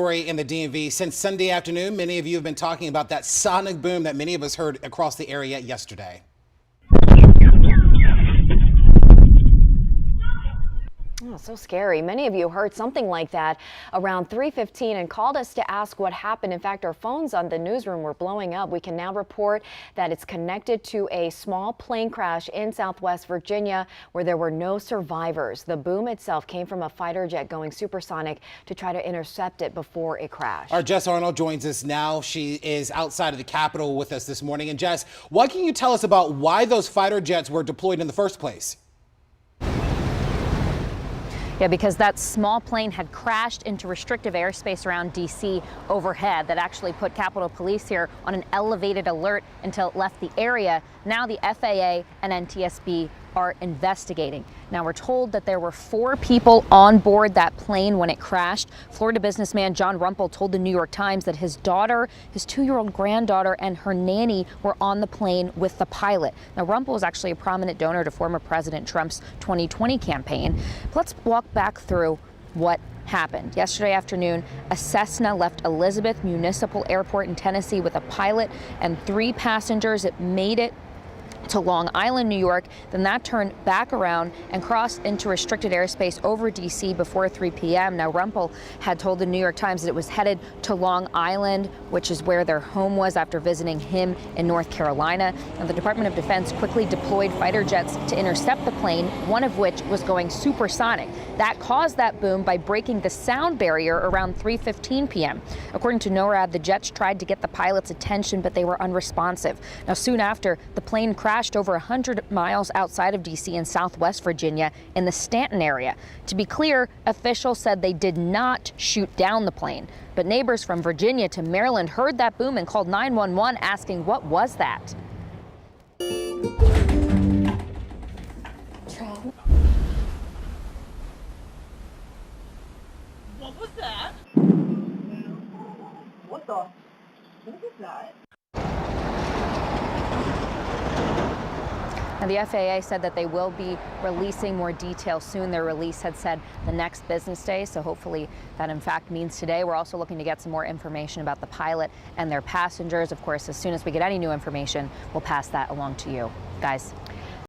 In the DMV since Sunday afternoon, many of you have been talking about that sonic boom that many of us heard across the area yesterday. Oh, so scary. Many of you heard something like that around 3:15 and called us to ask what happened. In fact, our phones on the newsroom were blowing up. We can now report that it's connected to a small plane crash in Southwest Virginia where there were no survivors. The boom itself came from a fighter jet going supersonic to try to intercept it before it crashed. Our Jess Arnold joins us now. She is outside of the Capitol with us this morning. And Jess, what can you tell us about why those fighter jets were deployed in the first place? Yeah, because that small plane had crashed into restrictive airspace around D.C. overhead. That actually put Capitol Police here on an elevated alert until it left the area. Now the FAA and NTSB are investigating. Now we're told that there were 4 people on board that plane when it crashed. Florida businessman John Rumpel told the New York Times that his daughter, his 2-year-old granddaughter, and her nanny were on the plane with the pilot. Now Rumpel is actually a prominent donor to former President Trump's 2020 campaign. But let's walk back through what happened. Yesterday afternoon, a Cessna left Elizabeth Municipal Airport in Tennessee with a pilot and 3 passengers. It made it to Long Island, New York. Then that turned back around and crossed into restricted airspace over D.C. before 3 p.m. Now, Rumpel had told the New York Times that it was headed to Long Island, which is where their home was after visiting him in North Carolina. And the Department of Defense quickly deployed fighter jets to intercept the plane, one of which was going supersonic. That caused that boom by breaking the sound barrier around 3:15 p.m. According to NORAD, the jets tried to get the pilot's attention, but they were unresponsive. Now, soon after, the plane crashed over 100 miles outside of D.C. in Southwest Virginia in the Stanton area. To be clear, officials said they did not shoot down the plane, but neighbors from Virginia to Maryland heard that boom and called 911 asking what was that. What was that? What is that? Now, the FAA said that they will be releasing more details soon. Their release had said the next business day, so hopefully that in fact means today. We're also looking to get some more information about the pilot and their passengers. Of course, as soon as we get any new information, we'll pass that along to you. Guys.